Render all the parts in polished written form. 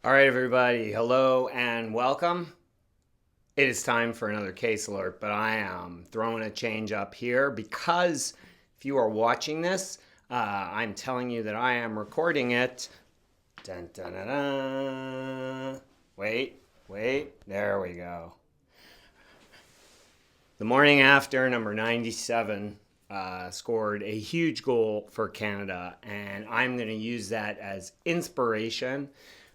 All right, everybody. Hello and welcome. It is time for another case alert, but I am throwing a change up here because if you are watching this, I'm telling you that I am recording it. Dun, dun, dun, dun. Wait. There we go. The morning after, number 97 scored a huge goal for Canada, and I'm going to use that as inspiration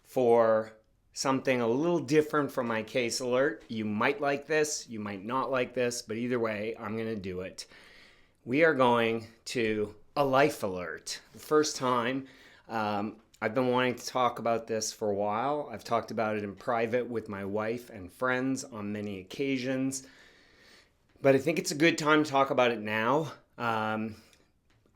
for something a little different from my case alert. You might like this, you might not like this, but either way, I'm going to do it. We are going to a life alert. The first time, I've been wanting to talk about this for a while. I've talked about it in private with my wife and friends on many occasions, but I think it's a good time to talk about it now.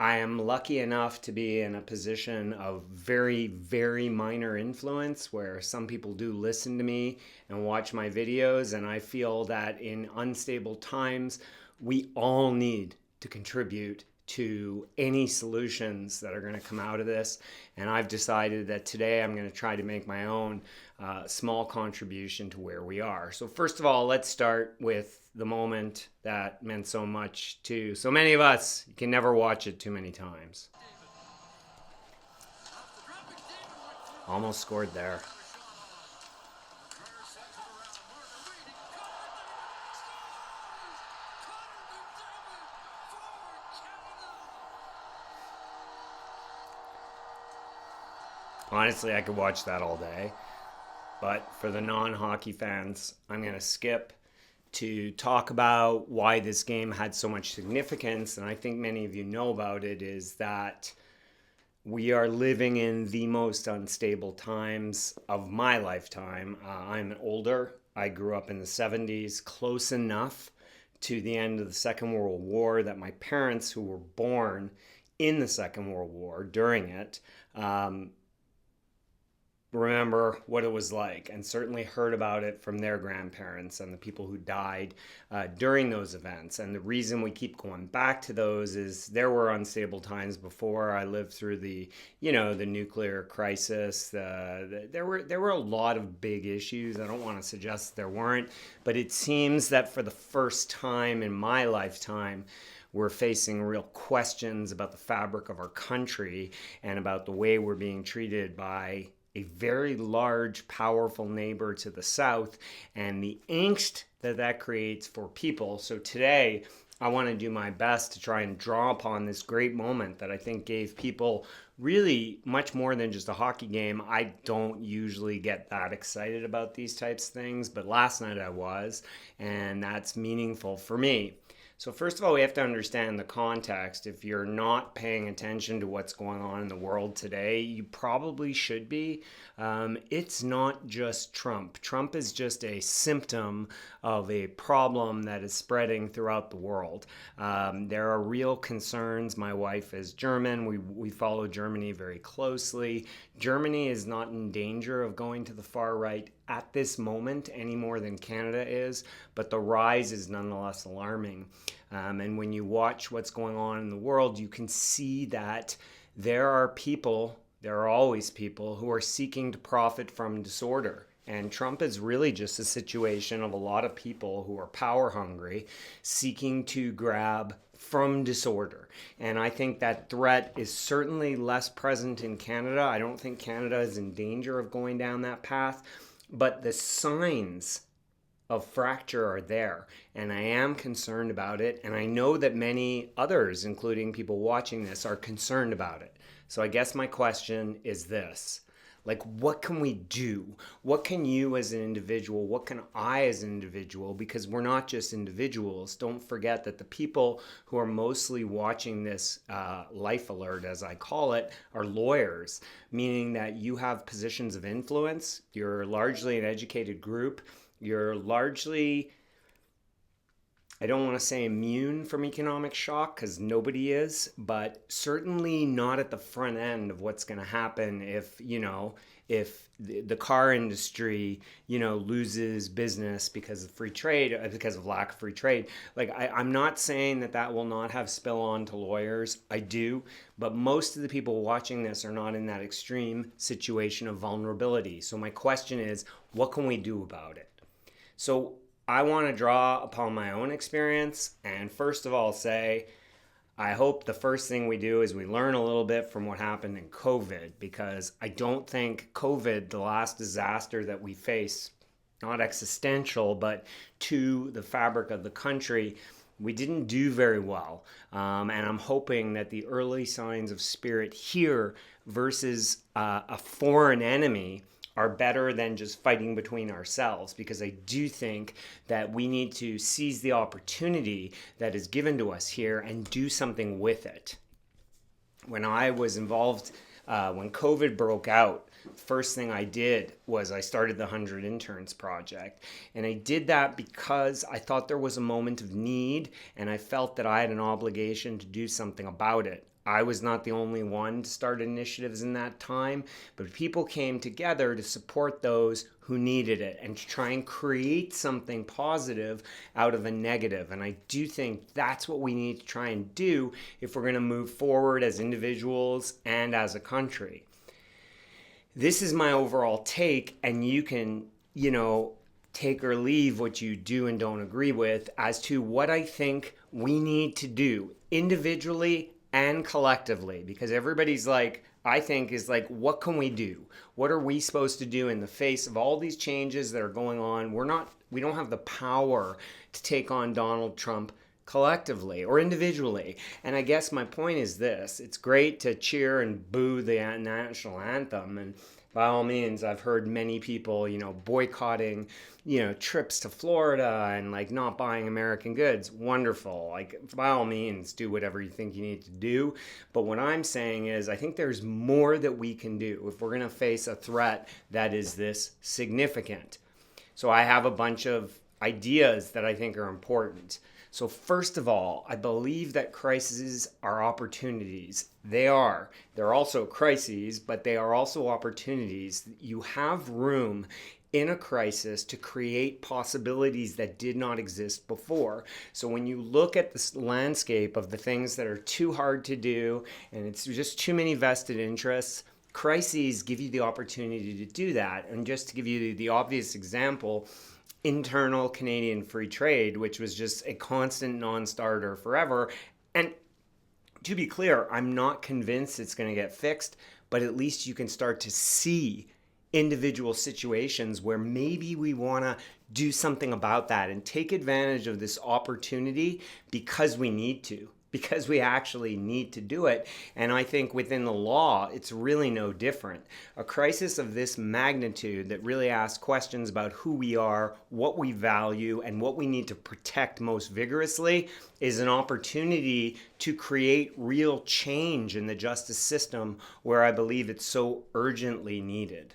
I am lucky enough to be in a position of very, very minor influence where some people do listen to me and watch my videos. And I feel that in unstable times, we all need to contribute to any solutions that are going to come out of this. And I've decided that today I'm going to try to make my own small contribution to where we are. So first of all, let's start with the moment that meant so much to so many of us. You can never watch it too many times. Almost scored there. Honestly, I could watch that all day. But for the non-hockey fans, I'm going to skip to talk about why this game had so much significance. And I think many of you know about it, is that we are living in the most unstable times of my lifetime. I'm older. I grew up in the 70s, close enough to the end of the Second World War that my parents, who were born in the Second World War during it, remember what it was like, and certainly heard about it from their grandparents and the people who died during those events. And the reason we keep going back to those is there were unstable times before. I lived through the nuclear crisis. There were a lot of big issues. I don't want to suggest there weren't, but it seems that for the first time in my lifetime, we're facing real questions about the fabric of our country and about the way we're being treated by a very large, powerful neighbor to the south, and the angst that creates for people. So today, I want to do my best to try and draw upon this great moment that I think gave people really much more than just a hockey game. I don't usually get that excited about these types of things, but last night I was, and that's meaningful for me. So first of all, we have to understand the context. If you're not paying attention to what's going on in the world today, you probably should be. It's not just Trump. Trump is just a symptom of a problem that is spreading throughout the world. There are real concerns. My wife is German. We follow Germany very closely. Germany is not in danger of going to the far right at this moment any more than Canada is, but the rise is nonetheless alarming. And when you watch what's going on in the world, you can see that there are always people who are seeking to profit from disorder. And Trump is really just a situation of a lot of people who are power hungry, seeking to grab from disorder. And I think that threat is certainly less present in Canada. I don't think Canada is in danger of going down that path, but the signs of fracture are there, and I am concerned about it, and I know that many others, including people watching this, are concerned about it. So I guess my question is this: like, what can we do? What can you as an individual, what can I as an individual, because we're not just individuals. Don't forget that the people who are mostly watching this life alert, as I call it, are lawyers, meaning that you have positions of influence. You're largely an educated group. You're largely, I don't want to say immune from economic shock, because nobody is, but certainly not at the front end of what's going to happen if, if the car industry, loses business because of free trade, because of lack of free trade. Like, I'm not saying that will not have spill on to lawyers. I do. But most of the people watching this are not in that extreme situation of vulnerability. So my question is, what can we do about it? So I want to draw upon my own experience and first of all say, I hope the first thing we do is we learn a little bit from what happened in COVID, because I don't think COVID, the last disaster that we face, not existential, but to the fabric of the country, we didn't do very well. And I'm hoping that the early signs of spirit here versus a foreign enemy are better than just fighting between ourselves, because I do think that we need to seize the opportunity that is given to us here and do something with it. When I was involved, when COVID broke out, first thing I did was I started the 100 Interns Project. And I did that because I thought there was a moment of need and I felt that I had an obligation to do something about it. I was not the only one to start initiatives in that time, but people came together to support those who needed it and to try and create something positive out of a negative. And I do think that's what we need to try and do if we're going to move forward as individuals and as a country. This is my overall take, and you can, take or leave what you do and don't agree with as to what I think we need to do individually and collectively, because everybody's like, I think is like, what can we do? What are we supposed to do in the face of all these changes that are going on? We don't have the power to take on Donald Trump collectively or individually. And I guess my point is this: it's great to cheer and boo the national anthem, and by all means, I've heard many people, boycotting, trips to Florida and like not buying American goods. Wonderful. Like, by all means, do whatever you think you need to do. But what I'm saying is, I think there's more that we can do if we're going to face a threat that is this significant. So I have a bunch of ideas that I think are important. So first of all, I believe that crises are opportunities. They're also crises, but they are also opportunities. You have room in a crisis to create possibilities that did not exist before. So when you look at this landscape of the things that are too hard to do and it's just too many vested interests, crises give you the opportunity to do that. And just to give you the obvious example, internal Canadian free trade, which was just a constant non-starter forever. And to be clear, I'm not convinced it's going to get fixed, but at least you can start to see individual situations where maybe we want to do something about that and take advantage of this opportunity because we need to. Because we actually need to do it. And I think within the law, it's really no different. A crisis of this magnitude that really asks questions about who we are, what we value, and what we need to protect most vigorously is an opportunity to create real change in the justice system where I believe it's so urgently needed.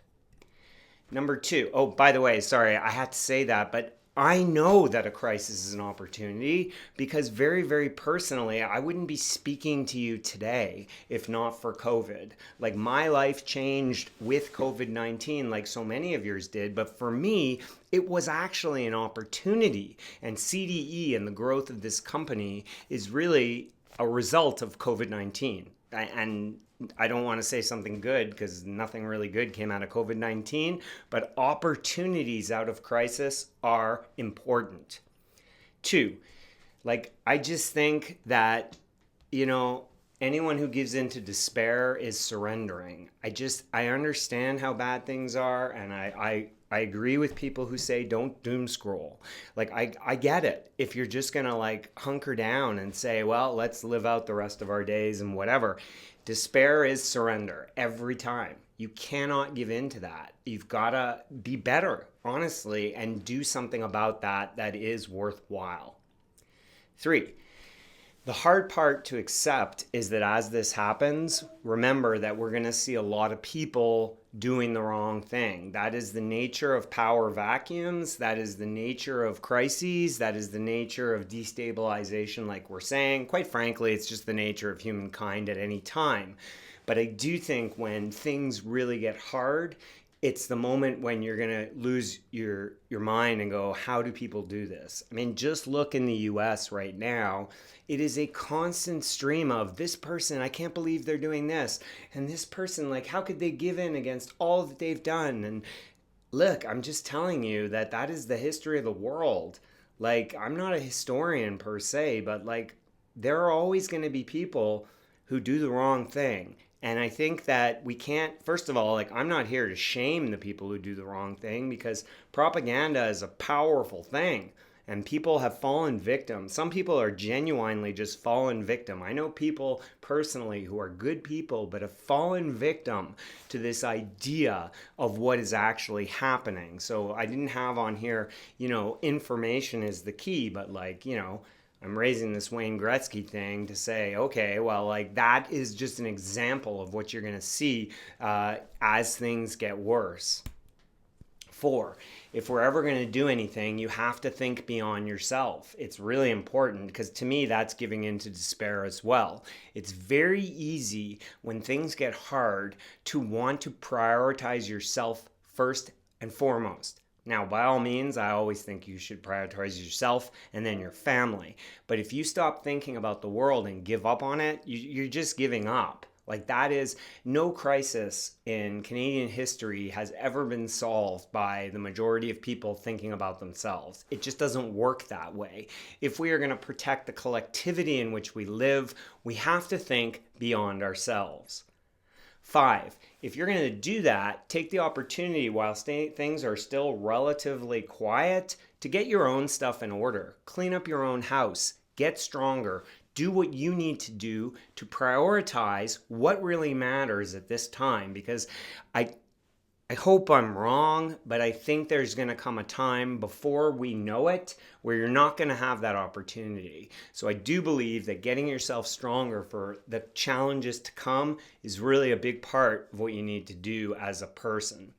Number two, oh, by the way, sorry, I had to say that, but I know that a crisis is an opportunity because very, very personally, I wouldn't be speaking to you today if not for COVID. Like, my life changed with COVID-19 like so many of yours did. But for me, it was actually an opportunity. And CDE and the growth of this company is really a result of COVID-19. And I don't want to say something good because nothing really good came out of COVID-19, but opportunities out of crisis are important. Two, I just think that, anyone who gives in to despair is surrendering. I understand how bad things are, and I agree with people who say don't doom scroll. I get it. If you're just going to hunker down and say, well, let's live out the rest of our days and whatever. Despair is surrender every time. You cannot give in to that. You've got to be better, honestly, and do something about that is worthwhile. Three, the hard part to accept is that as this happens, remember that we're going to see a lot of people doing the wrong thing. That is the nature of power vacuums. That is the nature of crises. That is the nature of destabilization, like we're saying. Quite frankly, it's just the nature of humankind at any time. But I do think when things really get hard, it's the moment when you're going to lose your mind and go, how do people do this? I mean, just look in the US right now. It is a constant stream of this person, I can't believe they're doing this, and this person, like, how could they give in against all that they've done? And look, I'm just telling you that that is the history of the world. Like, I'm not a historian per se, but like, there are always going to be people who do the wrong thing. And I think that we can't, first of all, like, I'm not here to shame the people who do the wrong thing, because propaganda is a powerful thing and people have fallen victim. Some people are genuinely just fallen victim. I know people personally who are good people but have fallen victim to this idea of what is actually happening. So I didn't have on here, information is the key, but like, I'm raising this Wayne Gretzky thing to say, okay, well, like, that is just an example of what you're going to see as things get worse. 4, if we're ever going to do anything, you have to think beyond yourself. It's really important, because to me, that's giving into despair as well. It's very easy when things get hard to want to prioritize yourself first and foremost. Now, by all means, I always think you should prioritize yourself and then your family. But if you stop thinking about the world and give up on it, you're just giving up. Like, that is, no crisis in Canadian history has ever been solved by the majority of people thinking about themselves. It just doesn't work that way. If we are going to protect the collectivity in which we live, we have to think beyond ourselves. 5, if you're going to do that, take the opportunity while things are still relatively quiet to get your own stuff in order. Clean up your own house. Get stronger. Do what you need to do to prioritize what really matters at this time, because I hope I'm wrong, but I think there's going to come a time before we know it where you're not going to have that opportunity. So I do believe that getting yourself stronger for the challenges to come is really a big part of what you need to do as a person.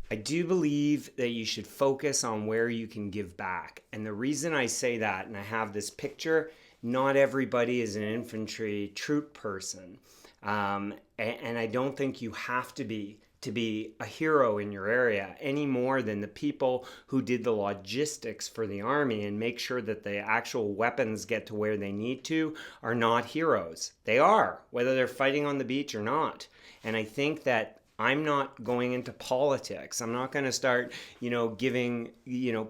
I do believe that you should focus on where you can give back. And the reason I say that, and I have this picture, not everybody is an infantry troop person. And I don't think you have to be a hero in your area any more than the people who did the logistics for the army and make sure that the actual weapons get to where they need to are not heroes. They are, whether they're fighting on the beach or not. And I think that I'm not going into politics. I'm not going to start, giving,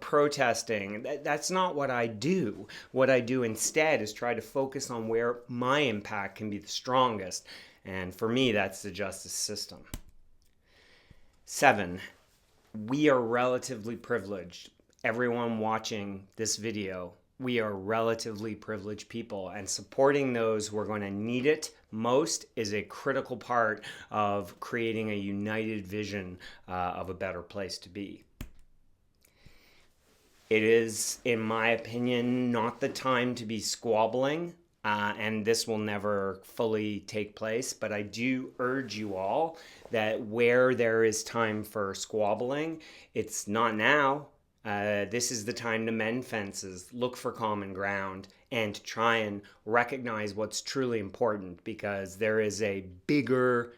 protesting. That's not what I do. What I do instead is try to focus on where my impact can be the strongest. And for me, that's the justice system. 7, we are relatively privileged. Everyone watching this video, we are relatively privileged people, and supporting those who are going to need it most is a critical part of creating a united vision of a better place to be. It is, in my opinion, not the time to be squabbling, and this will never fully take place, but I do urge you all that where there is time for squabbling, it's not now. This is the time to mend fences, look for common ground, and to try and recognize what's truly important, because there is a bigger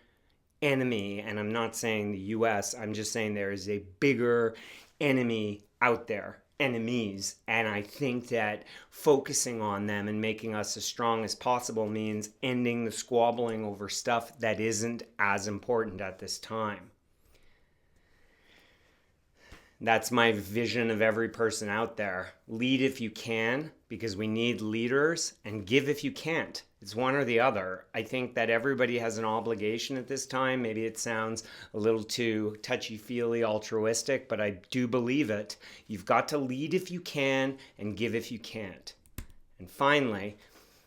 enemy, and I'm not saying the US, I'm just saying there is a bigger enemy out there, enemies, and I think that focusing on them and making us as strong as possible means ending the squabbling over stuff that isn't as important at this time. That's my vision of every person out there. Lead if you can, because we need leaders, and give if you can't. It's one or the other. I think that everybody has an obligation at this time. Maybe it sounds a little too touchy-feely altruistic, but I do believe it. You've got to lead if you can and give if you can't. And finally,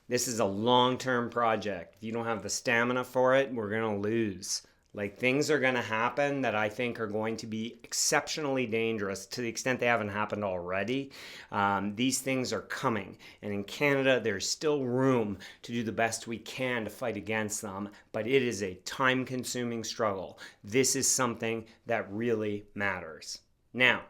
this is a long-term project. If you don't have the stamina for it, we're going to lose. Like, things are going to happen that I think are going to be exceptionally dangerous to the extent they haven't happened already. These things are coming. And in Canada, there's still room to do the best we can to fight against them. But it is a time-consuming struggle. This is something that really matters. Now,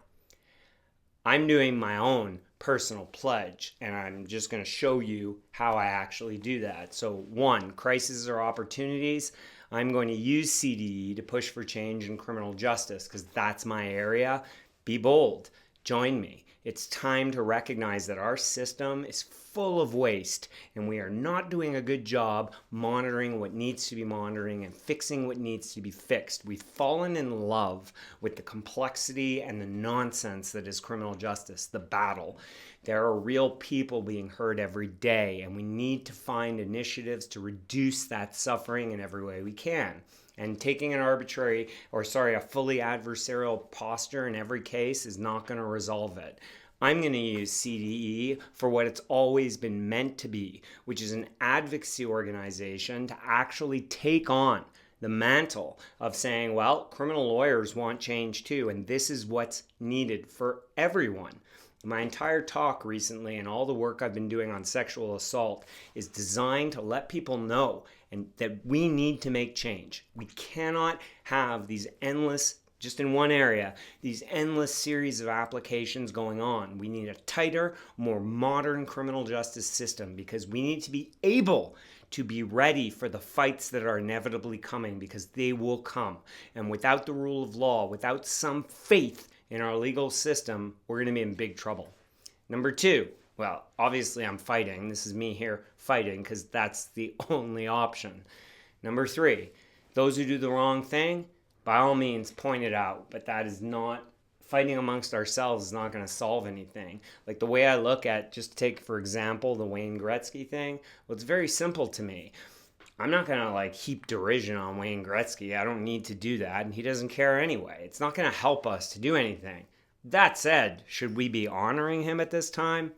I'm doing my own personal pledge, and I'm just going to show you how I actually do that. So 1, crises or opportunities. I'm going to use CDE to push for change in criminal justice because that's my area. Be bold. Join me. It's time to recognize that our system is full of waste and we are not doing a good job monitoring what needs to be monitoring and fixing what needs to be fixed. We've fallen in love with the complexity and the nonsense that is criminal justice, the battle. There are real people being hurt every day, and we need to find initiatives to reduce that suffering in every way we can. And taking a fully adversarial posture in every case is not going to resolve it. I'm going to use CDE for what it's always been meant to be, which is an advocacy organization to actually take on the mantle of saying, well, criminal lawyers want change too, and this is what's needed for everyone. My entire talk recently and all the work I've been doing on sexual assault is designed to let people know and that we need to make change. We cannot have these endless, just in one area, these endless series of applications going on. We need a tighter, more modern criminal justice system because we need to be able to be ready for the fights that are inevitably coming, because they will come. And without the rule of law, without some faith in our legal system, we're going to be in big trouble. Number two, well, obviously I'm fighting. This is me here fighting because that's the only option. Number three, those who do the wrong thing, by all means point it out, but that is not, fighting amongst ourselves is not going to solve anything. Like the way I look at, just take for example, the Wayne Gretzky thing, well, it's very simple to me. I'm not going to heap derision on Wayne Gretzky. I don't need to do that, and he doesn't care anyway. It's not going to help us to do anything. That said, should we be honoring him at this time?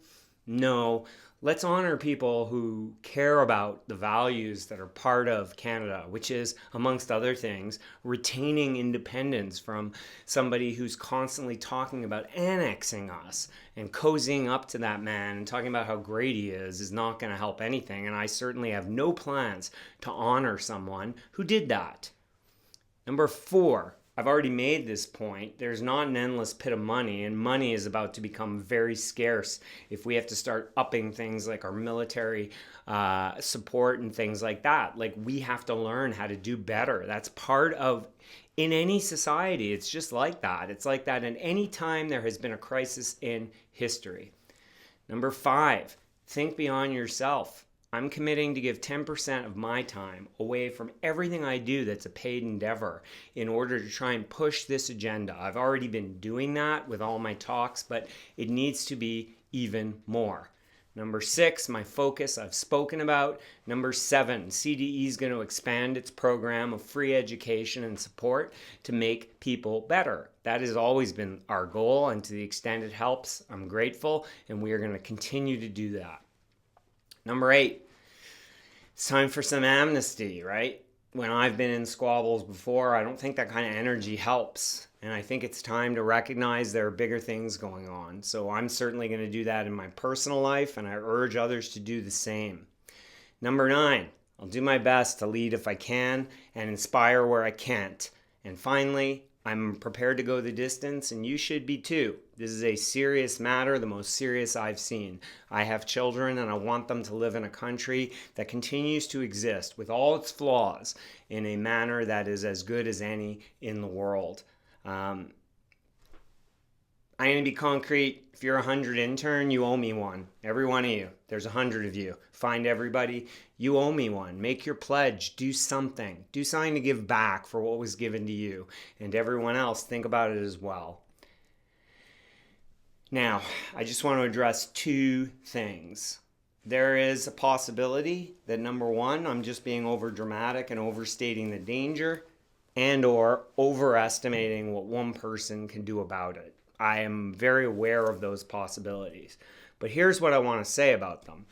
No. Let's honor people who care about the values that are part of Canada, which is, amongst other things, retaining independence from somebody who's constantly talking about annexing us, and cozying up to that man and talking about how great he is not going to help anything. And I certainly have no plans to honor someone who did that. Number four, I've already made this point. There's not an endless pit of money, and money is about to become very scarce if we have to start upping things like our military support and things like that. We have to learn how to do better. That's part of, in any society, it's just like that. It's like that in any time there has been a crisis in history. Number five, think beyond yourself. I'm committing to give 10% of my time away from everything I do that's a paid endeavor in order to try and push this agenda. I've already been doing that with all my talks, but it needs to be even more. Number six, my focus I've spoken about. Number seven, CDE is going to expand its program of free education and support to make people better. That has always been our goal, and to the extent it helps, I'm grateful, and we are going to continue to do that. Number eight, it's time for some amnesty, right? When I've been in squabbles before, I don't think that kind of energy helps. And I think it's time to recognize there are bigger things going on. So I'm certainly going to do that in my personal life, and I urge others to do the same. Number nine, I'll do my best to lead if I can and inspire where I can't. And finally, I'm prepared to go the distance, and you should be too. This is a serious matter, the most serious I've seen. I have children, and I want them to live in a country that continues to exist with all its flaws in a manner that is as good as any in the world. I'm going to be concrete. If you're a 100 intern, you owe me one. Every one of you. There's 100 of you. Find everybody. You owe me one. Make your pledge. Do something. Do something to give back for what was given to you. And everyone else, think about it as well. Now, I just want to address two things. There is a possibility that, number one, I'm just being over dramatic and overstating the danger, and or overestimating what one person can do about it. I am very aware of those possibilities. But here's what I want to say about them.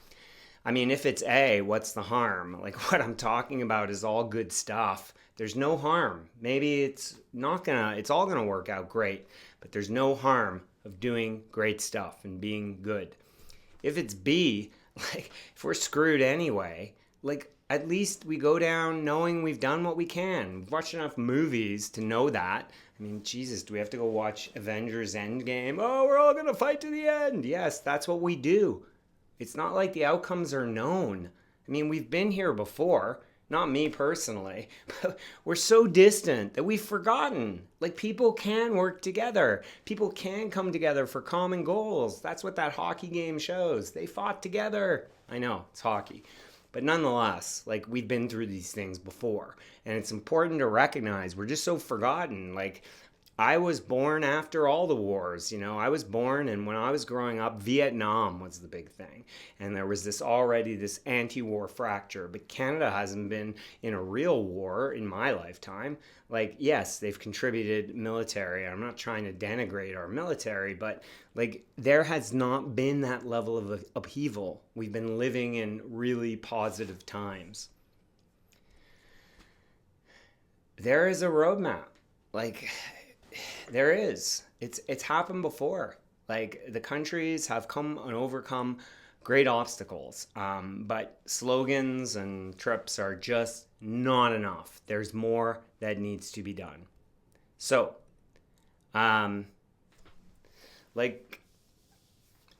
I mean, if it's A, what's the harm? What I'm talking about is all good stuff. There's no harm. Maybe it's all gonna work out great, but there's no harm of doing great stuff and being good. If it's B, if we're screwed anyway, at least we go down knowing we've done what we can. We've watched enough movies to know that. I mean, Jesus, do we have to go watch Avengers Endgame? Oh, we're all going to fight to the end. Yes, that's what we do. It's not like the outcomes are known. I mean, we've been here before. not me personally, but we're so distant that we've forgotten. Like, people can work together. People can come together for common goals. That's what that hockey game shows. They fought together. I know, it's hockey. But nonetheless, like, we've been through these things before. And it's important to recognize we're just so forgotten. Like, I was born after all the wars. I was born, and when I was growing up, Vietnam was the big thing. And there was this anti-war fracture. But Canada hasn't been in a real war in my lifetime. Like, yes, they've contributed military. I'm not trying to denigrate our military, but like, there has not been that level of upheaval. We've been living in really positive times. There is a roadmap. Like, there is. It's happened before. Like, the countries have come and overcome great obstacles, but slogans and trips are just not enough. There's more that needs to be done. So, um, like,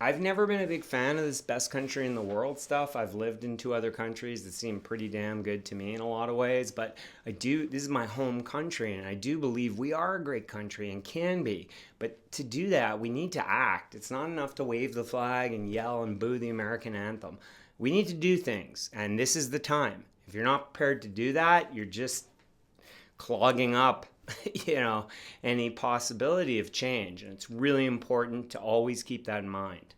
I've never been a big fan of this best country in the world stuff. I've lived in 2 other countries that seem pretty damn good to me in a lot of ways, but this is my home country, and I do believe we are a great country and can be. But to do that, we need to act. It's not enough to wave the flag and yell and boo the American anthem. We need to do things, and this is the time. If you're not prepared to do that, you're just clogging up any possibility of change. And it's really important to always keep that in mind.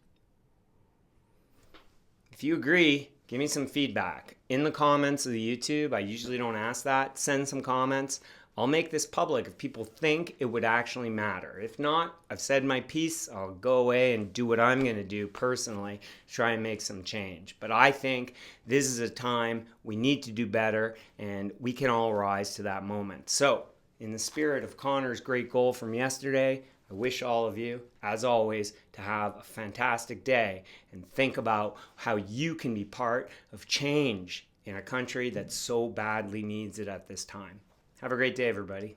If you agree, give me some feedback. In the comments of the YouTube, I usually don't ask that. Send some comments. I'll make this public if people think it would actually matter. If not, I've said my piece. I'll go away and do what I'm going to do personally to try and make some change. But I think this is a time we need to do better, and we can all rise to that moment. So, in the spirit of Connor's great goal from yesterday, I wish all of you, as always, to have a fantastic day and think about how you can be part of change in a country that so badly needs it at this time. Have a great day, everybody.